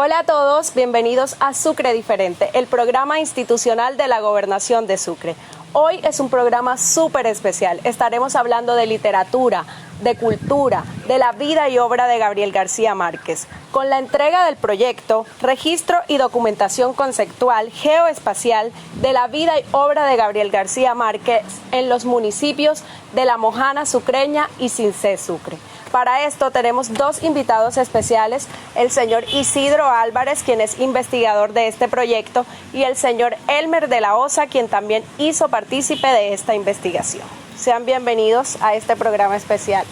Hola a todos, bienvenidos a Sucre Diferente, el programa institucional de la Gobernación de Sucre. Hoy es un programa súper especial. Estaremos hablando de literatura, de cultura, de la vida y obra de Gabriel García Márquez, con la entrega del proyecto Registro y Documentación Conceptual Geoespacial de la vida y obra de Gabriel García Márquez en los municipios de La Mojana Sucreña y Cincé Sucre. Para esto tenemos dos invitados especiales, el señor Isidro Álvarez, quien es investigador de este proyecto, y el señor Elmer de la Osa, quien también hizo partícipe de esta investigación. Sean bienvenidos a este programa especial.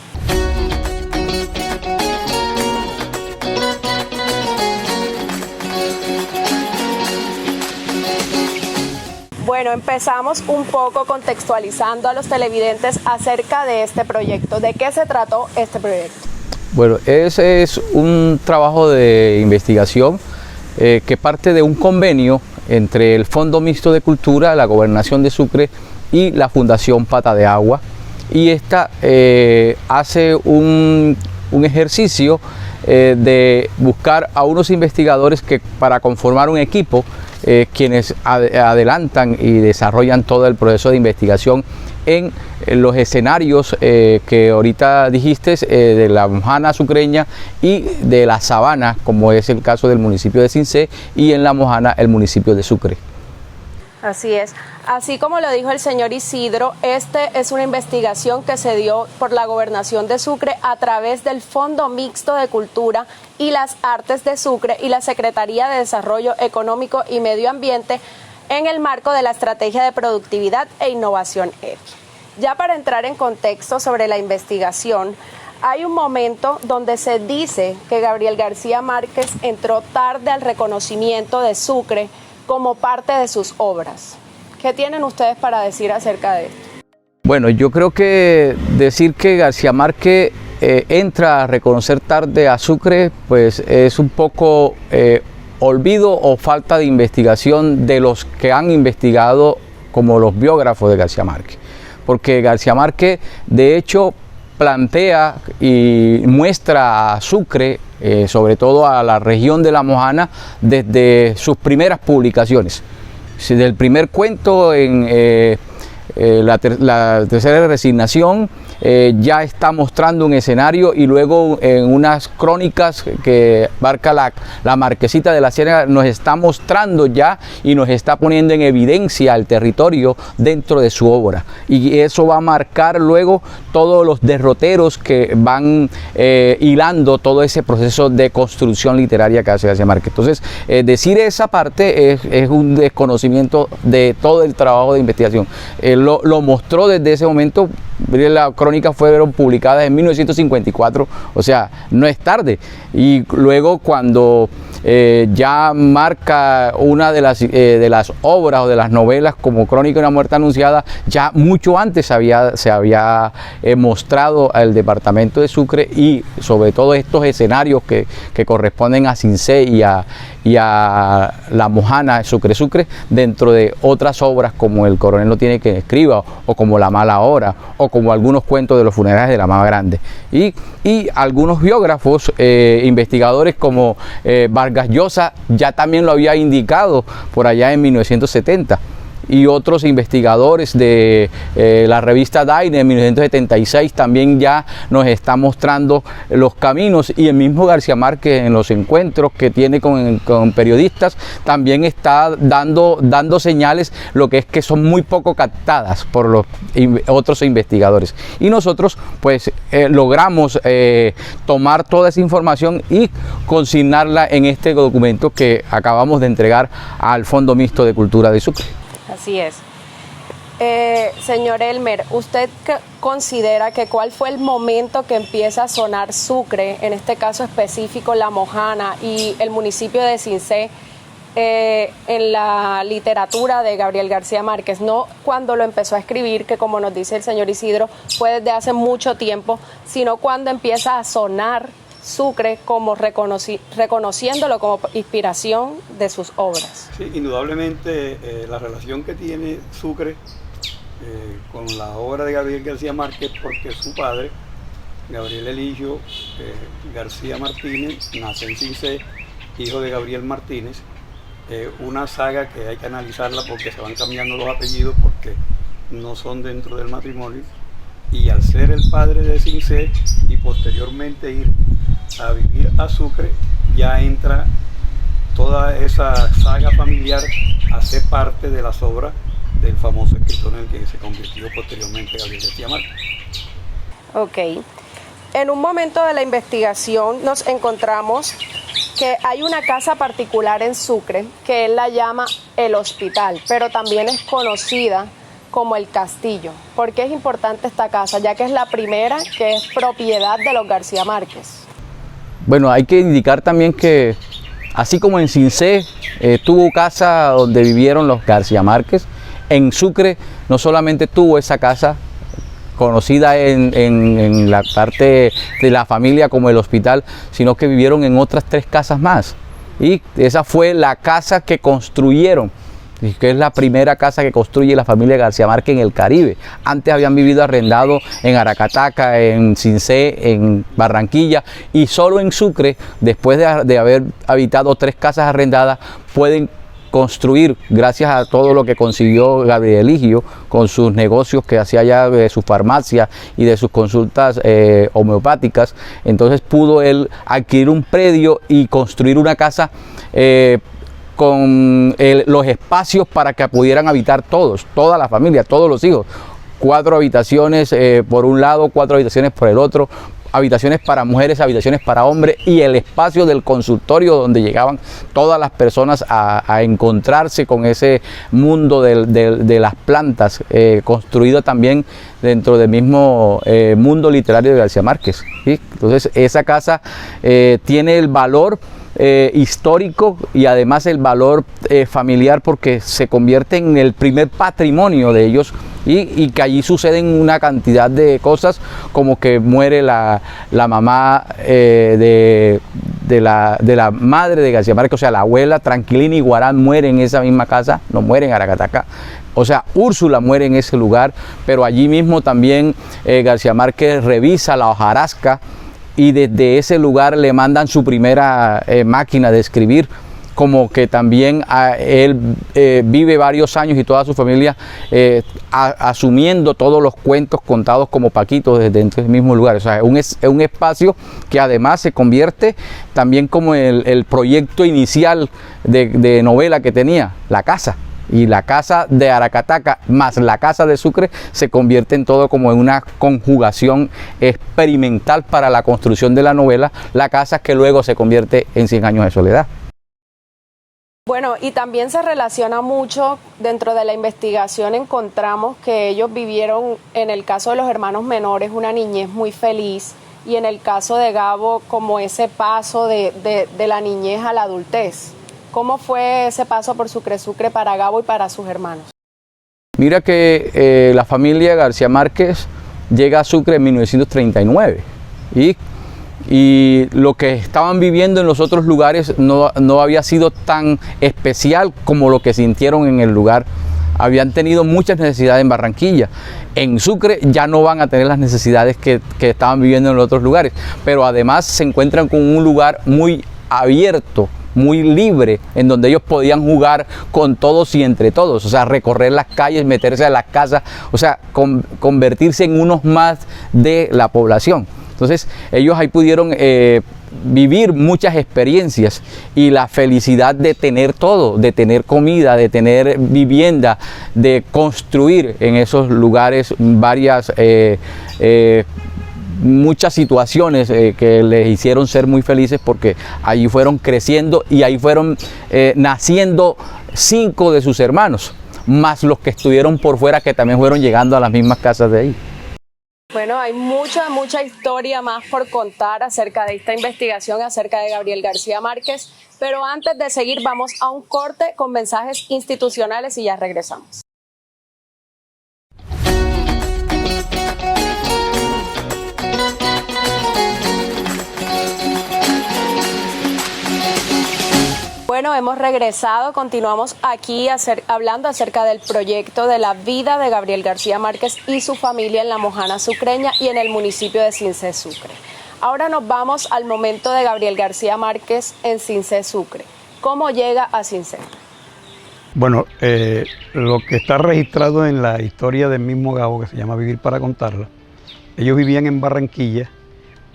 Bueno, empezamos un poco contextualizando a los televidentes acerca de este proyecto. ¿De qué se trató este proyecto? Bueno, ese es un trabajo de investigación que parte de un convenio entre el Fondo Mixto de Cultura, la Gobernación de Sucre y la Fundación Pata de Agua. Y esta hace un ejercicio de buscar a unos investigadores que para conformar un equipo, quienes adelantan y desarrollan todo el proceso de investigación en los escenarios que ahorita dijiste, de la Mojana Sucreña y de la Sabana, como es el caso del municipio de Cincé, y en la Mojana el municipio de Sucre. Así es. Así como lo dijo el señor Isidro, este es una investigación que se dio por la Gobernación de Sucre a través del Fondo Mixto de Cultura y las Artes de Sucre y la Secretaría de Desarrollo Económico y Medio Ambiente en el marco de la Estrategia de Productividad e Innovación EPI. Ya para entrar en contexto sobre la investigación, hay un momento donde se dice que Gabriel García Márquez entró tarde al reconocimiento de Sucre como parte de sus obras. ¿Qué tienen ustedes para decir acerca de esto? Bueno, yo creo que decir que García Márquez entra a reconocer tarde a Sucre, pues es un poco olvido o falta de investigación de los que han investigado como los biógrafos de García Márquez. Porque García Márquez, de hecho, plantea y muestra a Sucre, sobre todo a la región de La Mojana, desde sus primeras publicaciones. Desde el primer cuento en la tercera resignación, ya está mostrando un escenario, y luego en unas crónicas que marca la Marquesita de la Ciénaga nos está mostrando ya y nos está poniendo en evidencia el territorio dentro de su obra, y eso va a marcar luego todos los derroteros que van hilando todo ese proceso de construcción literaria que hace García Márquez. Entonces, decir esa parte es un desconocimiento de todo el trabajo de investigación. Lo mostró desde ese momento. Las crónicas fueron publicadas en 1954, o sea, no es tarde. Y luego cuando ya marca una de las obras o de las novelas como Crónica de una muerte anunciada, ya mucho antes se había mostrado al departamento de Sucre, y sobre todo estos escenarios que corresponden a Cincé y a La Mojana, Sucre, dentro de otras obras como El Coronel no tiene quien escriba, o como La Mala Hora, o como algunos cuentos de los funerales de la Mama Grande. Y algunos biógrafos, investigadores como Vargas Llosa, ya también lo había indicado por allá en 1970. Y otros investigadores de la revista Daine en 1976 también ya nos está mostrando los caminos, y el mismo García Márquez en los encuentros que tiene con periodistas también está dando señales, lo que es que son muy poco captadas por los otros investigadores. Y nosotros pues logramos tomar toda esa información y consignarla en este documento que acabamos de entregar al Fondo Mixto de Cultura de Sucre. Así es. Señor Elmer, ¿usted considera que cuál fue el momento que empieza a sonar Sucre, en este caso específico La Mojana y el municipio de Cincé, en la literatura de Gabriel García Márquez? No cuando lo empezó a escribir, que como nos dice el señor Isidro, fue desde hace mucho tiempo, sino cuando empieza a sonar Sucre como reconociéndolo como inspiración de sus obras. Sí, indudablemente la relación que tiene Sucre con la obra de Gabriel García Márquez, porque su padre, Gabriel Eligio García Martínez, nace en Cincé hijo de Gabriel Martínez. Una saga que hay que analizarla porque se van cambiando los apellidos porque no son dentro del matrimonio, y al ser el padre de Cincé y posteriormente ir a vivir a Sucre, ya entra toda esa saga familiar a ser parte de las obras del famoso escritor en el que se convirtió posteriormente Gabriel García Márquez. Ok. En un momento de la investigación nos encontramos que hay una casa particular en Sucre que él la llama el hospital, pero también es conocida como el castillo. ¿Por qué es importante esta casa? Ya que es la primera que es propiedad de los García Márquez. Bueno, hay que indicar también que así como en Cincé tuvo casa donde vivieron los García Márquez, en Sucre no solamente tuvo esa casa conocida en la parte de la familia como el hospital, sino que vivieron en otras 3 casas más. Y esa fue la casa que construyeron, que es la primera casa que construye la familia García Márquez en el Caribe. Antes habían vivido arrendados en Aracataca, en Cincé, en Barranquilla, y solo en Sucre, después de haber habitado 3 casas arrendadas, pueden construir, gracias a todo lo que consiguió Gabriel Eligio con sus negocios que hacía allá de su farmacia y de sus consultas homeopáticas. Entonces pudo él adquirir un predio y construir una casa con los espacios para que pudieran habitar todos, toda la familia, todos los hijos. 4 habitaciones por un lado, 4 habitaciones por el otro, habitaciones para mujeres, habitaciones para hombres, y el espacio del consultorio donde llegaban todas las personas a encontrarse con ese mundo de las plantas, construido también dentro del mismo mundo literario de García Márquez, ¿sí? Entonces esa casa tiene el valor histórico y además el valor familiar, porque se convierte en el primer patrimonio de ellos, y que allí suceden una cantidad de cosas, como que muere la mamá de la madre de García Márquez, o sea, la abuela Tranquilina Iguarán muere en esa misma casa, no muere en Aracataca. O sea, Úrsula muere en ese lugar, pero allí mismo también García Márquez revisa la hojarasca, y desde ese lugar le mandan su primera máquina de escribir, como que también él vive varios años y toda su familia asumiendo todos los cuentos contados como Paquito desde dentro del mismo lugar. O sea, es un espacio que además se convierte también como el proyecto inicial de novela que tenía, la casa. Y la casa de Aracataca más la casa de Sucre se convierte en todo como en una conjugación experimental para la construcción de la novela, la casa que luego se convierte en 100 años de soledad. Bueno, y también se relaciona mucho, dentro de la investigación encontramos que ellos vivieron, en el caso de los hermanos menores, una niñez muy feliz, y en el caso de Gabo, como ese paso de la niñez a la adultez. ¿Cómo fue ese paso por Sucre para Gabo y para sus hermanos? Mira que la familia García Márquez llega a Sucre en 1939, y lo que estaban viviendo en los otros lugares no había sido tan especial como lo que sintieron en el lugar. Habían tenido muchas necesidades en Barranquilla. En Sucre ya no van a tener las necesidades que estaban viviendo en los otros lugares, pero además se encuentran con un lugar muy abierto, muy libre, en donde ellos podían jugar con todos y entre todos, o sea, recorrer las calles, meterse a las casas, o sea, convertirse en unos más de la población. Entonces ellos ahí pudieron vivir muchas experiencias, y la felicidad de tener todo, de tener comida, de tener vivienda, de construir en esos lugares muchas situaciones que les hicieron ser muy felices, porque allí fueron creciendo y ahí fueron naciendo 5 de sus hermanos, más los que estuvieron por fuera, que también fueron llegando a las mismas casas de ahí. Bueno, hay mucha historia más por contar acerca de esta investigación, acerca de Gabriel García Márquez, pero antes de seguir vamos a un corte con mensajes institucionales y ya regresamos. Bueno, hemos regresado, continuamos aquí hablando acerca del proyecto de la vida de Gabriel García Márquez y su familia en la Mojana Sucreña y en el municipio de Cincé Sucre. Ahora nos vamos al momento de Gabriel García Márquez en Cincé, Sucre. ¿Cómo llega a Cincé? Bueno, lo que está registrado en la historia del mismo Gabo, que se llama Vivir para contarla, ellos vivían en Barranquilla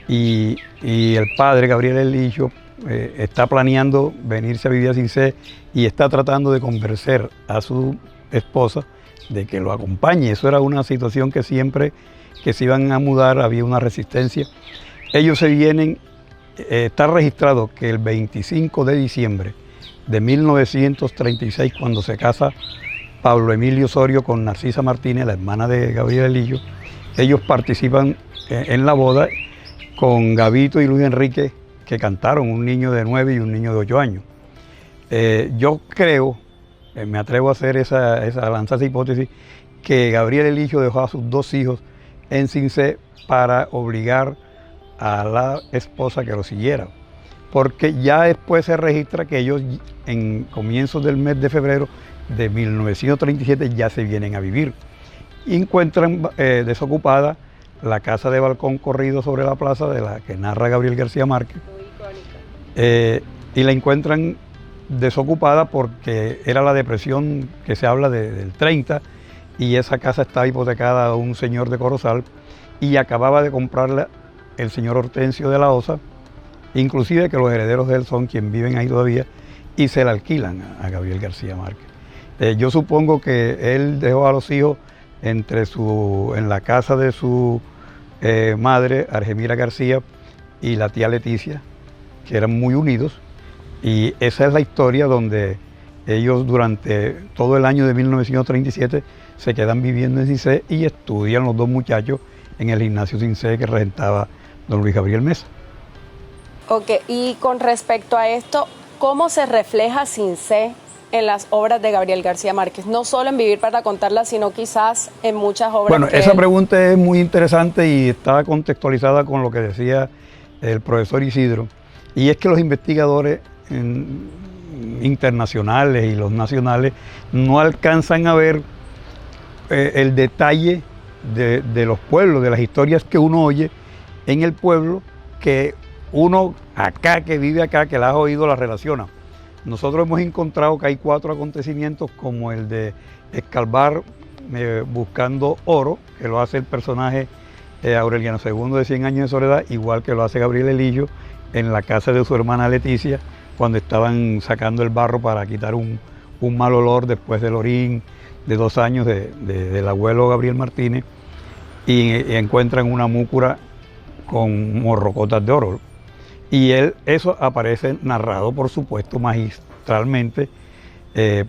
y el padre, Gabriel Elillo, está planeando venirse a vivir a Cincé y está tratando de convencer a su esposa de que lo acompañe. Eso era una situación que siempre que se iban a mudar había una resistencia. Ellos se vienen, está registrado que el 25 de diciembre de 1936, cuando se casa Pablo Emilio Osorio con Narcisa Martínez, la hermana de Gabriel Elillo, ellos participan en la boda con Gabito y Luis Enrique, que cantaron, un niño de 9 y un niño de 8 años. Yo creo, me atrevo a hacer lanzar esa hipótesis, que Gabriel Elillo dejó a sus 2 hijos en Cincé para obligar a la esposa que lo siguiera, porque ya después se registra que ellos en comienzos del mes de febrero de 1937 ya se vienen a vivir y encuentran desocupada la casa de balcón corrido sobre la plaza de la que narra Gabriel García Márquez, y la encuentran desocupada porque era la depresión que se habla del 30 y esa casa estaba hipotecada a un señor de Corozal y acababa de comprarla el señor Hortensio de la Osa, inclusive que los herederos de él son quienes viven ahí todavía y se la alquilan a Gabriel García Márquez. Yo supongo que él dejó a los hijos en la casa de su madre, Argemira García, y la tía Leticia, que eran muy unidos, y esa es la historia donde ellos durante todo el año de 1937 se quedan viviendo en Cincé y estudian los 2 muchachos en el gimnasio Cincé que regentaba don Luis Gabriel Mesa. Ok, y con respecto a esto, ¿cómo se refleja Cincé en las obras de Gabriel García Márquez? No solo en Vivir para contarla, sino quizás en muchas obras. Bueno, esa pregunta es muy interesante y está contextualizada con lo que decía el profesor Isidro, y es que los investigadores internacionales y los nacionales no alcanzan a ver el detalle de los pueblos, de las historias que uno oye en el pueblo, que uno acá, que vive acá, que las ha oído, las relaciona. Nosotros hemos encontrado que hay 4 acontecimientos, como el de escarbar buscando oro, que lo hace el personaje Aureliano II de 100 años de soledad, igual que lo hace Gabriel Elillo en la casa de su hermana Leticia, cuando estaban sacando el barro para quitar un mal olor después del orín de 2 años del abuelo Gabriel Martínez, y encuentran una múcura con morrocotas de oro. Y eso aparece narrado, por supuesto, magistralmente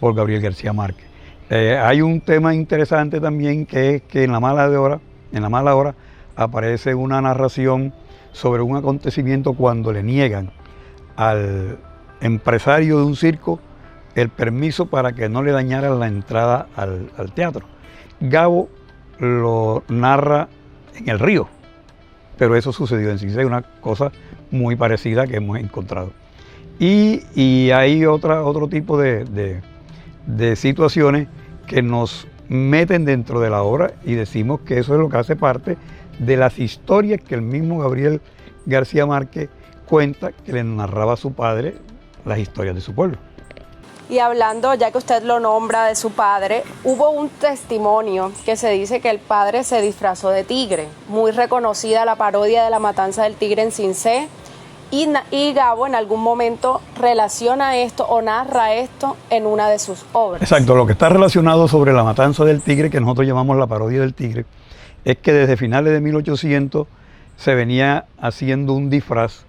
por Gabriel García Márquez. Hay un tema interesante también, que es que en La Mala Hora aparece una narración sobre un acontecimiento cuando le niegan al empresario de un circo el permiso para que no le dañaran la entrada al teatro. Gabo lo narra en el río, pero eso sucedió en Cincé, una cosa muy parecida que hemos encontrado. Y hay otro tipo de situaciones que nos meten dentro de la obra y decimos que eso es lo que hace parte de las historias que el mismo Gabriel García Márquez cuenta, que le narraba a su padre las historias de su pueblo. Y hablando, ya que usted lo nombra, de su padre, hubo un testimonio que se dice que el padre se disfrazó de tigre, muy reconocida la parodia de La Matanza del Tigre en Cincé, y Gabo en algún momento relaciona esto o narra esto en una de sus obras. Exacto, lo que está relacionado sobre La Matanza del Tigre, que nosotros llamamos la parodia del tigre, es que desde finales de 1800 se venía haciendo un disfraz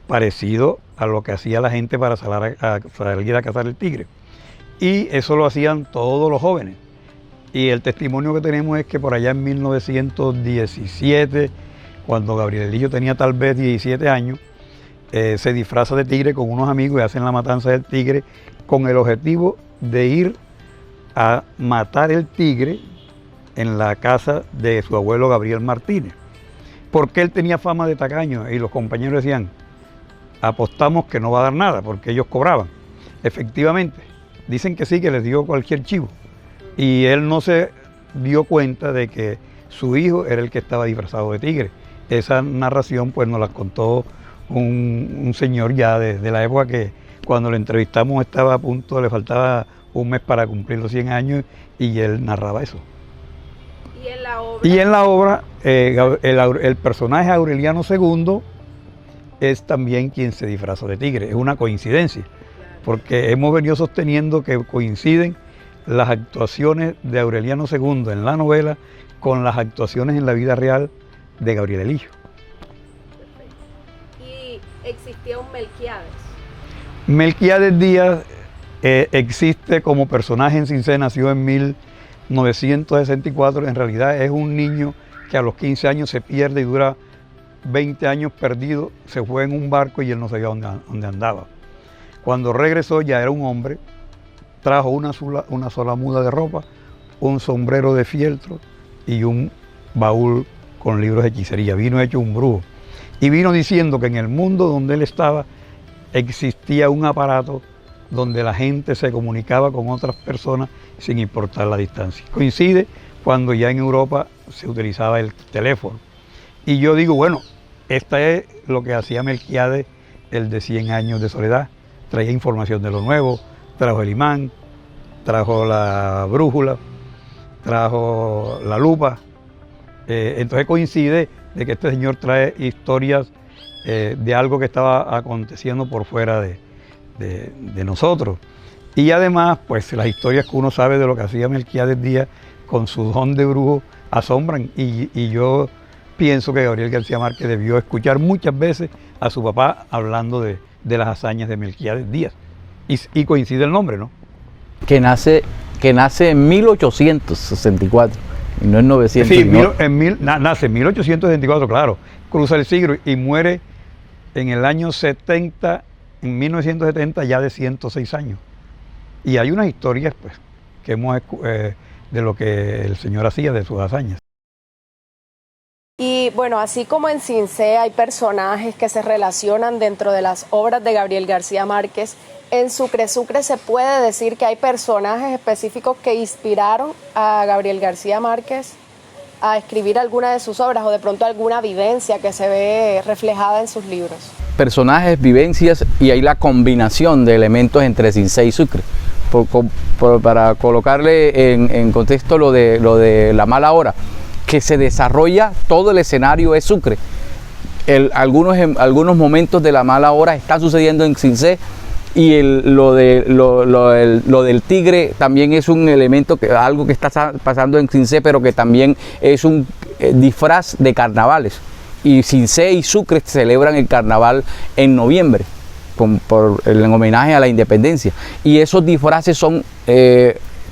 parecido a lo que hacía la gente para salir a cazar el tigre. Y eso lo hacían todos los jóvenes. Y el testimonio que tenemos es que por allá en 1917, cuando Gabriel Elillo tenía tal vez 17 años, se disfraza de tigre con unos amigos y hacen la matanza del tigre con el objetivo de ir a matar el tigre en la casa de su abuelo Gabriel Martínez. Porque él tenía fama de tacaño y los compañeros decían, apostamos que no va a dar nada, porque ellos cobraban. Efectivamente, dicen que sí, que les dio cualquier chivo. Y él no se dio cuenta de que su hijo era el que estaba disfrazado de tigre. esa narración pues nos la contó un señor ya de la época que cuando lo entrevistamos estaba a punto, le faltaba un mes para cumplir los 100 años y él narraba eso. Y en la obra el personaje Aureliano II es también quien se disfrazó de tigre, es una coincidencia, porque hemos venido sosteniendo que coinciden las actuaciones de Aureliano II en la novela con las actuaciones en la vida real de Gabriel Elío. Y existía un Melquiades. Melquiades Díaz existe como personaje en Cincé, nació en 1964, en realidad es un niño que a los 15 años se pierde y dura 20 años perdido, se fue en un barco y él no sabía dónde andaba. Cuando regresó ya era un hombre, trajo una sola muda de ropa, un sombrero de fieltro y un baúl con libros de hechicería, vino hecho un brujo. Y vino diciendo que en el mundo donde él estaba existía un aparato donde la gente se comunicaba con otras personas sin importar la distancia. Coincide cuando ya en Europa se utilizaba el teléfono. Y yo digo, bueno, esta es lo que hacía Melquiades, el de 100 años de soledad. Traía información de lo nuevo, trajo el imán, trajo la brújula, trajo la lupa. Entonces coincide de que este señor trae historias de algo que estaba aconteciendo por fuera de nosotros. Y además, pues las historias que uno sabe de lo que hacía Melquiades Díaz con su don de brujo asombran. Y yo pienso que Gabriel García Márquez debió escuchar muchas veces a su papá hablando de las hazañas de Melquiades Díaz. Y coincide el nombre, ¿no? Que nace en 1864, y no en 900. Sí, nace en 1864, claro. Cruza el siglo y muere en el año 70, en 1970, ya de 106 años. Y hay unas historias pues, que hemos de lo que el señor hacía, de sus hazañas. Y bueno, así como en Cincé hay personajes que se relacionan dentro de las obras de Gabriel García Márquez, en Sucre se puede decir que hay personajes específicos que inspiraron a Gabriel García Márquez a escribir alguna de sus obras o de pronto alguna vivencia que se ve reflejada en sus libros. Personajes, vivencias y hay la combinación de elementos entre Cincé y Sucre. Para colocarle en contexto lo de La Mala Hora, que se desarrolla todo el escenario es Sucre. Algunos momentos de La Mala Hora están sucediendo en Cincé y lo del tigre también es un elemento, algo que está pasando en Cincé, pero que también es un disfraz de carnavales. Y Cincé y Sucre celebran el carnaval en noviembre, en homenaje a la independencia. Y esos disfraces son,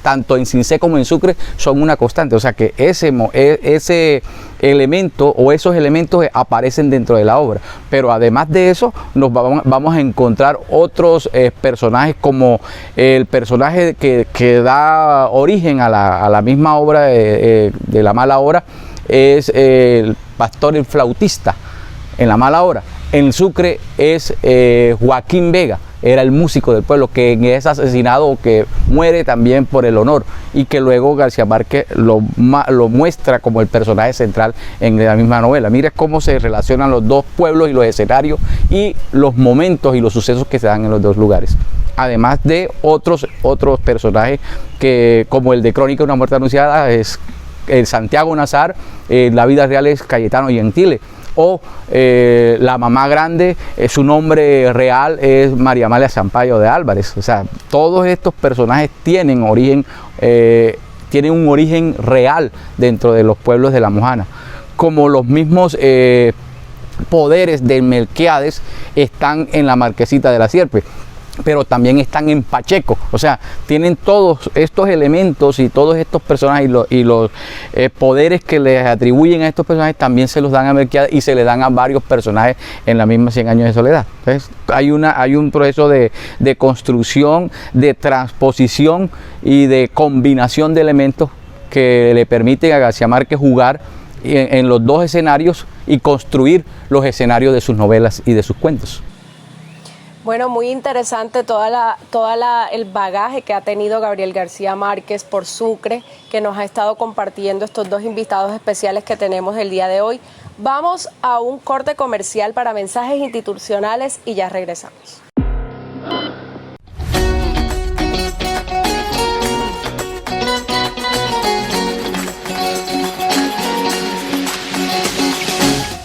tanto en Cincé como en Sucre, son una constante. O sea que ese elemento o esos elementos aparecen dentro de la obra. Pero además de eso, vamos a encontrar otros personajes, como el personaje que da origen a la misma obra de La Mala Hora, es el pastor, el flautista, en La Mala Hora. En Sucre es Joaquín Vega, era el músico del pueblo, que es asesinado o que muere también por el honor, y que luego García Márquez lo muestra como el personaje central en la misma novela. Mira cómo se relacionan los dos pueblos y los escenarios y los momentos y los sucesos que se dan en los dos lugares. Además de otros personajes que, como el de Crónica de una muerte anunciada, es el Santiago Nazar, la vida real es Cayetano Gentile, o la mamá grande, su nombre real es María Amalia Sampaio de Álvarez. O sea, todos estos personajes tienen un origen real dentro de los pueblos de La Mojana, como los mismos poderes de Melquiades están en la Marquesita de la Sierpe, pero también están en Pacheco. O sea, tienen todos estos elementos y todos estos personajes y los poderes que les atribuyen a estos personajes también se los dan a Melquiades y se le dan a varios personajes en la misma 100 años de soledad. Entonces, hay un proceso de construcción, de transposición y de combinación de elementos que le permiten a García Márquez jugar en los dos escenarios y construir los escenarios de sus novelas y de sus cuentos. Bueno, muy interesante el bagaje que ha tenido Gabriel García Márquez por Sucre, que nos ha estado compartiendo estos dos invitados especiales que tenemos el día de hoy. Vamos a un corte comercial para mensajes institucionales y ya regresamos.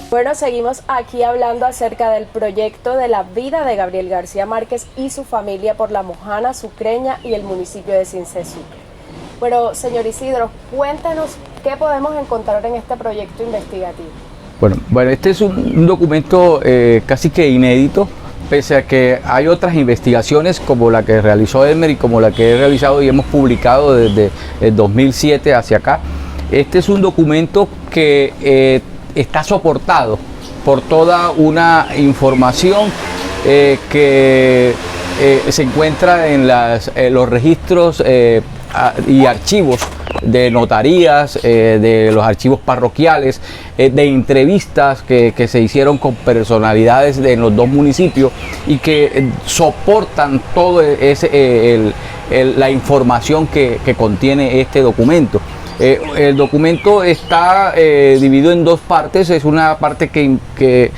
Bueno, seguimos aquí hablando acerca del proyecto de la vida de Gabriel García Márquez y su familia por La Mojana Sucreña y el municipio de Cincé Sucre. Bueno, señor Isidro, cuéntenos qué podemos encontrar en este proyecto investigativo. Bueno, este es un documento casi que inédito, pese a que hay otras investigaciones como la que realizó Elmer y como la que he realizado y hemos publicado desde el 2007 hacia acá. Este es un documento que está soportado por toda una información que se encuentra en los registros y archivos de notarías, de los archivos parroquiales, de entrevistas que se hicieron con personalidades en los dos municipios y que soportan todo la información que contiene este documento. El documento está dividido en dos partes. Es una parte que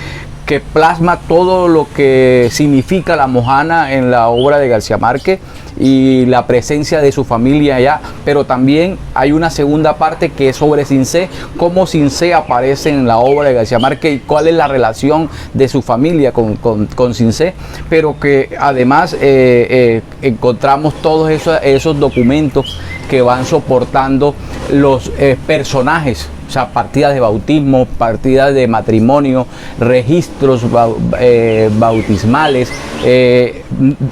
plasma todo lo que significa La Mojana en la obra de García Márquez y la presencia de su familia allá, pero también hay una segunda parte que es sobre Cincé, cómo Cincé aparece en la obra de García Márquez y cuál es la relación de su familia con Cincé, pero que además encontramos todos esos documentos que van soportando los personajes, o sea, partidas de bautismo, partidas de matrimonio, registros bautismales,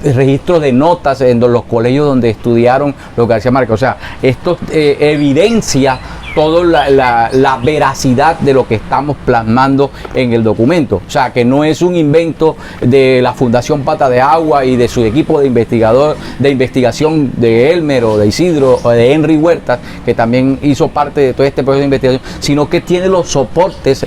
registros de notas en los colegios donde estudiaron los García Márquez. O sea, esto evidencia toda la veracidad de lo que estamos plasmando en el documento. O sea, que no es un invento de la Fundación Pata de Agua y de su equipo de investigación de Elmer o de Isidro o de Henry Huertas, que también hizo parte de todo este proceso de investigación, sino que tiene los soportes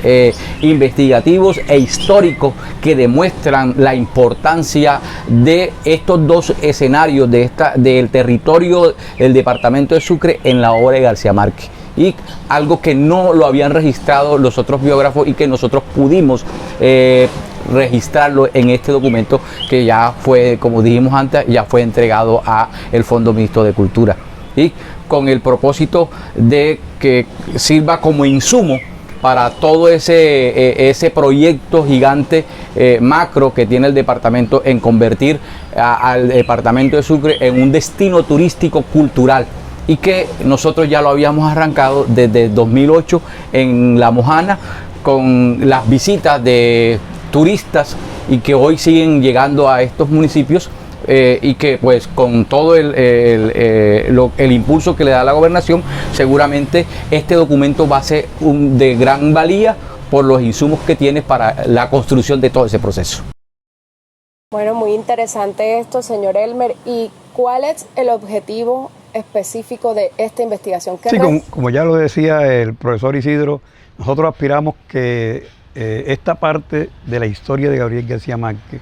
investigativos e históricos que demuestran la importancia de estos dos escenarios del territorio del departamento de Sucre en la obra de García Márquez. Y algo que no lo habían registrado los otros biógrafos y que nosotros pudimos registrarlo en este documento que ya fue, como dijimos antes, ya fue entregado a el Fondo Mixto de Cultura, y con el propósito de que sirva como insumo para todo ese proyecto gigante macro que tiene el departamento en convertir al departamento de Sucre en un destino turístico cultural, y que nosotros ya lo habíamos arrancado desde 2008 en La Mojana con las visitas de turistas y que hoy siguen llegando a estos municipios, y que pues con todo el impulso que le da la gobernación, seguramente este documento va a ser de gran valía por los insumos que tiene para la construcción de todo ese proceso. Bueno, muy interesante esto, señor Elmer. ¿Y cuál es el objetivo específico de esta investigación? Sí, como ya lo decía el profesor Isidro, nosotros aspiramos que esta parte de la historia de Gabriel García Márquez,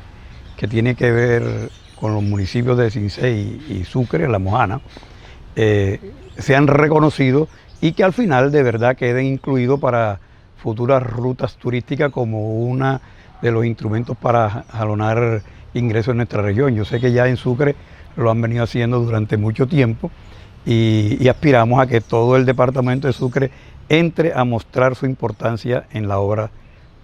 que tiene que ver con los municipios de Cincé y Sucre, La Mojana, sean reconocidos y que al final de verdad queden incluidos para futuras rutas turísticas como uno de los instrumentos para jalonar ingresos en nuestra región. Yo sé que ya en Sucre lo han venido haciendo durante mucho tiempo y aspiramos a que todo el departamento de Sucre entre a mostrar su importancia en la obra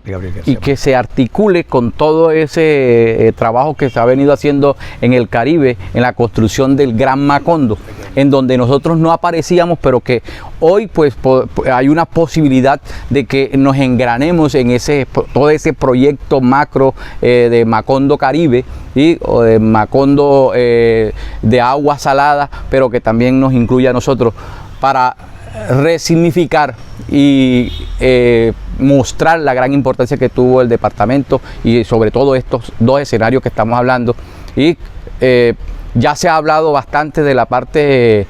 de Gabriel García Márquez. Y que se articule con todo ese trabajo que se ha venido haciendo en el Caribe, en la construcción del Gran Macondo, en donde nosotros no aparecíamos, pero que hoy pues hay una posibilidad de que nos engranemos en todo ese proyecto macro de Macondo Caribe, o de Macondo de agua salada, pero que también nos incluya a nosotros para resignificar y mostrar la gran importancia que tuvo el departamento y sobre todo estos dos escenarios que estamos hablando. Y ya se ha hablado bastante de la parte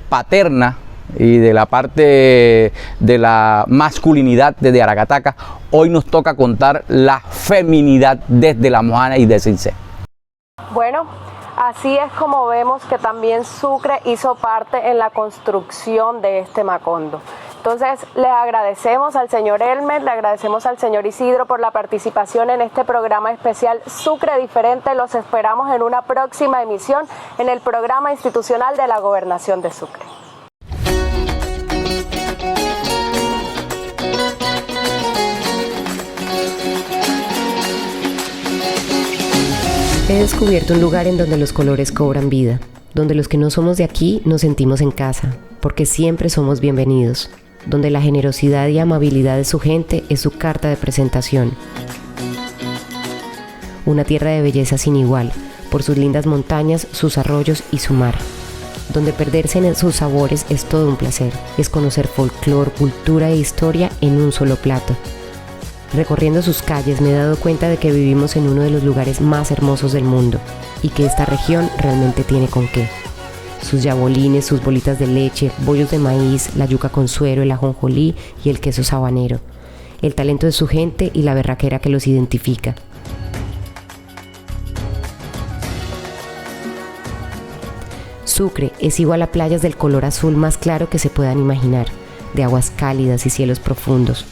paterna y de la parte de la masculinidad desde Aracataca. Hoy nos toca contar la feminidad desde La Mojana y de Cincé. Bueno, así es como vemos que también Sucre hizo parte en la construcción de este Macondo. Entonces, le agradecemos al señor Elmer, le agradecemos al señor Isidro por la participación en este programa especial Sucre Diferente. Los esperamos en una próxima emisión en el programa institucional de la Gobernación de Sucre. He descubierto un lugar en donde los colores cobran vida, donde los que no somos de aquí nos sentimos en casa, porque siempre somos bienvenidos, donde la generosidad y amabilidad de su gente es su carta de presentación. Una tierra de belleza sin igual, por sus lindas montañas, sus arroyos y su mar, donde perderse en sus sabores es todo un placer, es conocer folclor, cultura e historia en un solo plato. Recorriendo sus calles me he dado cuenta de que vivimos en uno de los lugares más hermosos del mundo y que esta región realmente tiene con qué. Sus yabolines, sus bolitas de leche, bollos de maíz, la yuca con suero, el ajonjolí y el queso sabanero. El talento de su gente y la berraquera que los identifica. Sucre es igual a playas del color azul más claro que se puedan imaginar, de aguas cálidas y cielos profundos.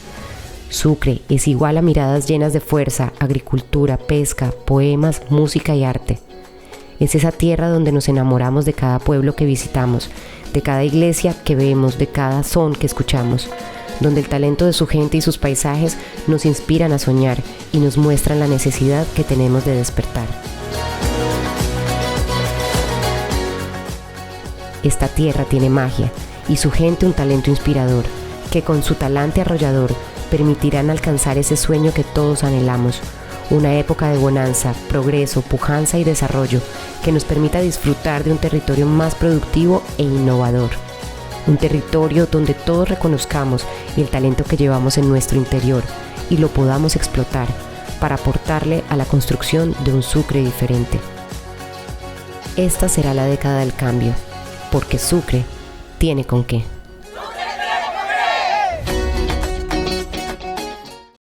Sucre es igual a miradas llenas de fuerza, agricultura, pesca, poemas, música y arte. Es esa tierra donde nos enamoramos de cada pueblo que visitamos, de cada iglesia que vemos, de cada son que escuchamos, donde el talento de su gente y sus paisajes nos inspiran a soñar y nos muestran la necesidad que tenemos de despertar. Esta tierra tiene magia y su gente un talento inspirador, que con su talante arrollador permitirán alcanzar ese sueño que todos anhelamos, una época de bonanza, progreso, pujanza y desarrollo que nos permita disfrutar de un territorio más productivo e innovador. Un territorio donde todos reconozcamos el talento que llevamos en nuestro interior y lo podamos explotar para aportarle a la construcción de un Sucre diferente. Esta será la década del cambio, porque Sucre tiene con qué.